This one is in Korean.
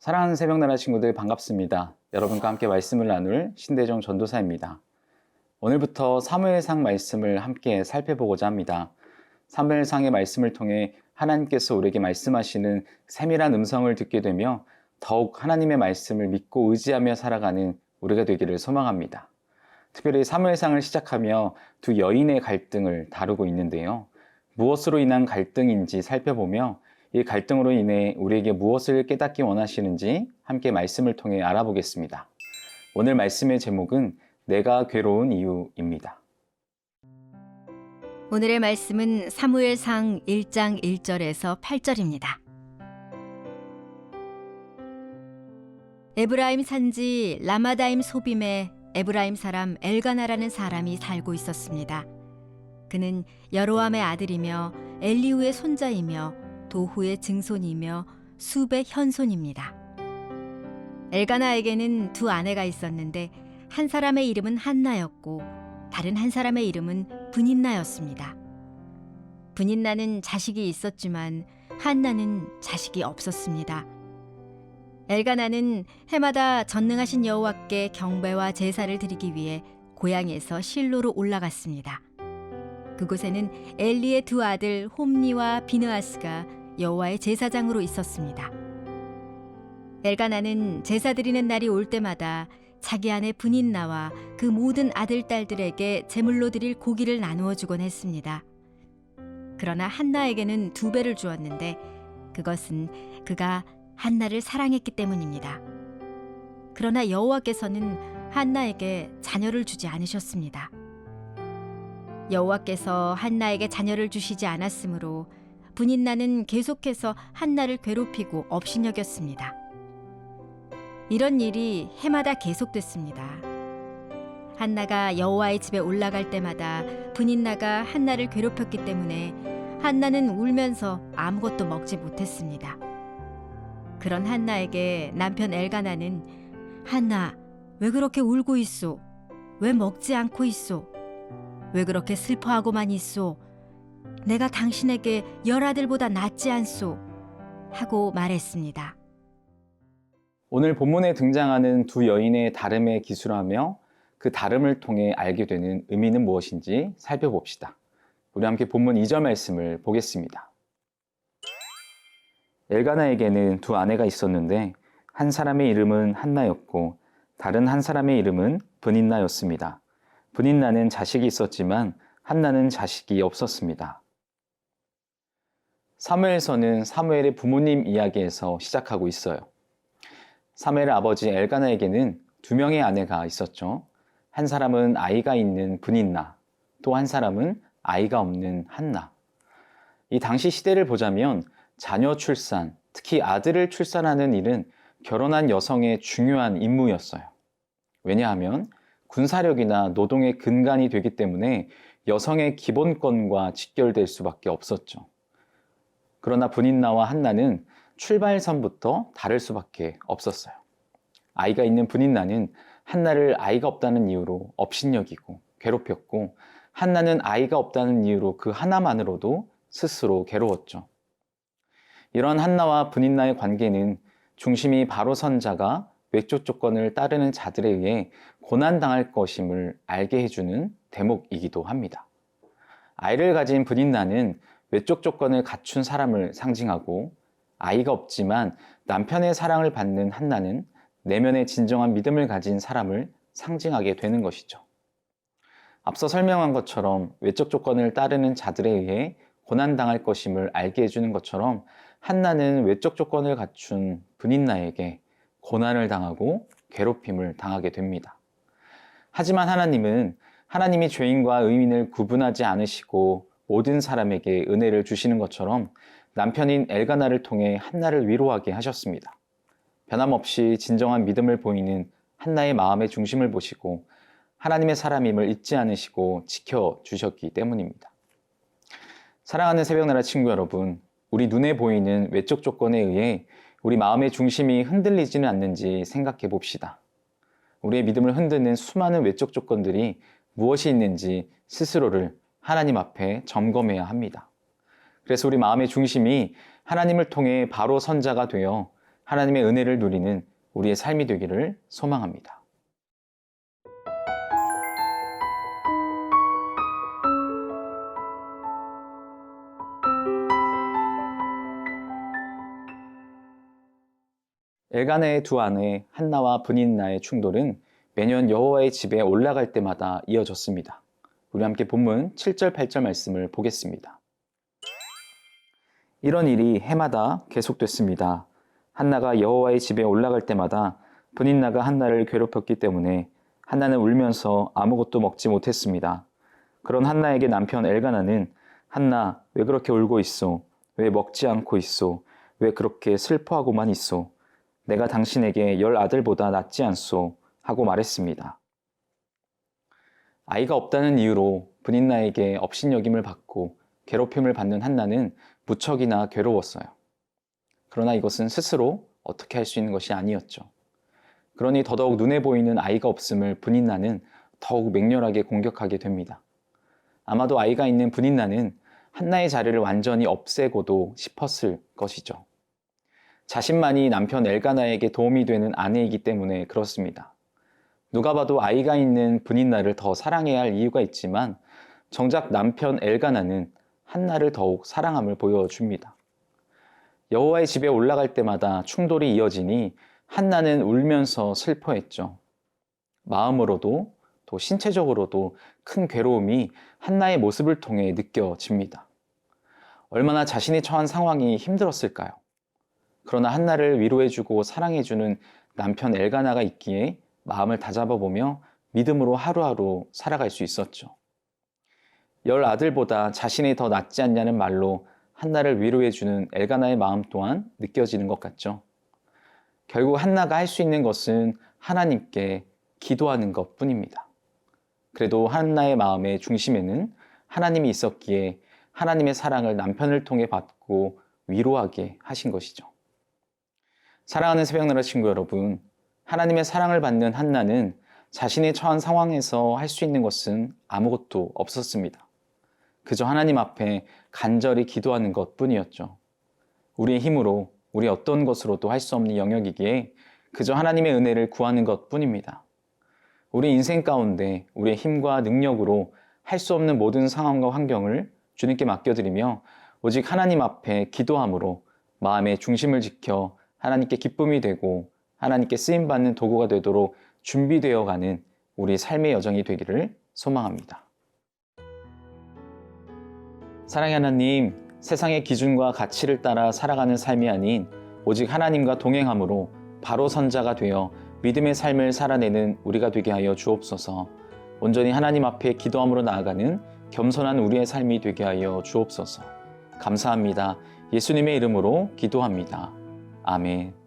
사랑하는 새벽나라 친구들 반갑습니다. 여러분과 함께 말씀을 나눌 신대정 전도사입니다. 오늘부터 사무엘상 말씀을 함께 살펴보고자 합니다. 사무엘상의 말씀을 통해 하나님께서 우리에게 말씀하시는 세밀한 음성을 듣게 되며 더욱 하나님의 말씀을 믿고 의지하며 살아가는 우리가 되기를 소망합니다. 특별히 사무엘상을 시작하며 두 여인의 갈등을 다루고 있는데요. 무엇으로 인한 갈등인지 살펴보며 이 갈등으로 인해 우리에게 무엇을 깨닫기 원하시는지 함께 말씀을 통해 알아보겠습니다. 오늘 말씀의 제목은 내가 괴로운 이유입니다. 오늘의 말씀은 사무엘상 1장 1절에서 8절입니다. 에브라임 산지 라마다임 소빔에 에브라임 사람 엘가나라는 사람이 살고 있었습니다. 그는 여로함의 아들이며 엘리후의 손자이며 도후의 증손이며 숲의 현손입니다. 엘가나에게는 두 아내가 있었는데 한 사람의 이름은 한나였고 다른 한 사람의 이름은 브닌나였습니다. 브닌나는 자식이 있었지만 한나는 자식이 없었습니다. 엘가나는 해마다 전능하신 여호와께 경배와 제사를 드리기 위해 고향에서 실로로 올라갔습니다. 그곳에는 엘리의 두 아들 홈니와 비느하스가 여호와의 제사장으로 있었습니다. 엘가나는 제사 드리는 날이 올 때마다 자기 아내 브닌나와 그 모든 아들, 딸들에게 제물로 드릴 고기를 나누어 주곤 했습니다. 그러나 한나에게는 2배를 주었는데 그것은 그가 한나를 사랑했기 때문입니다. 그러나 여호와께서는 한나에게 자녀를 주지 않으셨습니다. 여호와께서 한나에게 자녀를 주시지 않았으므로 브닌나는 계속해서 한나를 괴롭히고 업신여겼습니다. 이런 일이 해마다 계속됐습니다. 한나가 여호와의 집에 올라갈 때마다 브닌나가 한나를 괴롭혔기 때문에 한나는 울면서 아무것도 먹지 못했습니다. 그런 한나에게 남편 엘가나는 한나, 왜 그렇게 울고 있소? 왜 먹지 않고 있소? 왜 그렇게 슬퍼하고만 있소? 내가 당신에게 10아들보다 낫지 않소? 하고 말했습니다. 오늘 본문에 등장하는 두 여인의 다름에 기술하며 그 다름을 통해 알게 되는 의미는 무엇인지 살펴봅시다. 우리 함께 본문 2절 말씀을 보겠습니다. 엘가나에게는 두 아내가 있었는데 한 사람의 이름은 한나였고 다른 한 사람의 이름은 브닌나였습니다. 브닌나는 자식이 있었지만 한나는 자식이 없었습니다. 사무엘서는 사무엘의 부모님 이야기에서 시작하고 있어요. 사무엘의 아버지 엘가나에게는 2명의 아내가 있었죠. 한 사람은 아이가 있는 브닌나, 또 한 사람은 아이가 없는 한나. 이 당시 시대를 보자면 자녀 출산, 특히 아들을 출산하는 일은 결혼한 여성의 중요한 임무였어요. 왜냐하면 군사력이나 노동의 근간이 되기 때문에 여성의 기본권과 직결될 수밖에 없었죠. 그러나 브닌나와 한나는 출발선부터 다를 수밖에 없었어요. 아이가 있는 브닌나는 한나를 아이가 없다는 이유로 업신여기고 괴롭혔고 한나는 아이가 없다는 이유로 그 하나만으로도 스스로 괴로웠죠. 이런 한나와 브닌나의 관계는 중심이 바로 선 자가 외적 조건을 따르는 자들에 의해 고난당할 것임을 알게 해주는 대목이기도 합니다. 아이를 가진 브닌나는 외적 조건을 갖춘 사람을 상징하고 아이가 없지만 남편의 사랑을 받는 한나는 내면의 진정한 믿음을 가진 사람을 상징하게 되는 것이죠. 앞서 설명한 것처럼 외적 조건을 따르는 자들에 의해 고난당할 것임을 알게 해주는 것처럼 한나는 외적 조건을 갖춘 브닌나에게 고난을 당하고 괴롭힘을 당하게 됩니다. 하지만 하나님은 하나님이 죄인과 의인을 구분하지 않으시고 모든 사람에게 은혜를 주시는 것처럼 남편인 엘가나를 통해 한나를 위로하게 하셨습니다. 변함없이 진정한 믿음을 보이는 한나의 마음의 중심을 보시고 하나님의 사람임을 잊지 않으시고 지켜주셨기 때문입니다. 사랑하는 새벽나라 친구 여러분, 우리 눈에 보이는 외적 조건에 의해 우리 마음의 중심이 흔들리지는 않는지 생각해 봅시다. 우리의 믿음을 흔드는 수많은 외적 조건들이 무엇이 있는지 스스로를 하나님 앞에 점검해야 합니다. 그래서 우리 마음의 중심이 하나님을 통해 바로 선자가 되어 하나님의 은혜를 누리는 우리의 삶이 되기를 소망합니다. 엘가나의 두 아내 한나와 브닌나의 충돌은 매년 여호와의 집에 올라갈 때마다 이어졌습니다. 우리 함께 본문 7절 8절 말씀을 보겠습니다. 이런 일이 해마다 계속됐습니다. 한나가 여호와의 집에 올라갈 때마다 브닌나가 한나를 괴롭혔기 때문에 한나는 울면서 아무것도 먹지 못했습니다. 그런 한나에게 남편 엘가나는 한나, 왜 그렇게 울고 있소? 왜 먹지 않고 있소? 왜 그렇게 슬퍼하고만 있소? 내가 당신에게 10 아들보다 낫지 않소? 하고 말했습니다. 아이가 없다는 이유로 브닌나에게 업신여김을 받고 괴롭힘을 받는 한나는 무척이나 괴로웠어요. 그러나 이것은 스스로 어떻게 할 수 있는 것이 아니었죠. 그러니 더더욱 눈에 보이는 아이가 없음을 브닌나는 더욱 맹렬하게 공격하게 됩니다. 아마도 아이가 있는 브닌나는 한나의 자리를 완전히 없애고도 싶었을 것이죠. 자신만이 남편 엘가나에게 도움이 되는 아내이기 때문에 그렇습니다. 누가 봐도 아이가 있는 브닌나를 더 사랑해야 할 이유가 있지만 정작 남편 엘가나는 한나를 더욱 사랑함을 보여줍니다. 여호와의 집에 올라갈 때마다 충돌이 이어지니 한나는 울면서 슬퍼했죠. 마음으로도 또 신체적으로도 큰 괴로움이 한나의 모습을 통해 느껴집니다. 얼마나 자신이 처한 상황이 힘들었을까요? 그러나 한나를 위로해주고 사랑해주는 남편 엘가나가 있기에 마음을 다잡아보며 믿음으로 하루하루 살아갈 수 있었죠. 10 아들보다 자신이 더 낫지 않냐는 말로 한나를 위로해주는 엘가나의 마음 또한 느껴지는 것 같죠. 결국 한나가 할 수 있는 것은 하나님께 기도하는 것 뿐입니다. 그래도 한나의 마음의 중심에는 하나님이 있었기에 하나님의 사랑을 남편을 통해 받고 위로하게 하신 것이죠. 사랑하는 새벽나라 친구 여러분, 하나님의 사랑을 받는 한나는 자신의 처한 상황에서 할 수 있는 것은 아무것도 없었습니다. 그저 하나님 앞에 간절히 기도하는 것 뿐이었죠. 우리의 힘으로 우리 어떤 것으로도 할 수 없는 영역이기에 그저 하나님의 은혜를 구하는 것 뿐입니다. 우리 인생 가운데 우리의 힘과 능력으로 할 수 없는 모든 상황과 환경을 주님께 맡겨드리며 오직 하나님 앞에 기도함으로 마음의 중심을 지켜 하나님께 기쁨이 되고 하나님께 쓰임받는 도구가 되도록 준비되어가는 우리 삶의 여정이 되기를 소망합니다. 사랑의 하나님, 세상의 기준과 가치를 따라 살아가는 삶이 아닌 오직 하나님과 동행함으로 바로 선자가 되어 믿음의 삶을 살아내는 우리가 되게 하여 주옵소서. 온전히 하나님 앞에 기도함으로 나아가는 겸손한 우리의 삶이 되게 하여 주옵소서. 감사합니다. 예수님의 이름으로 기도합니다. 아멘.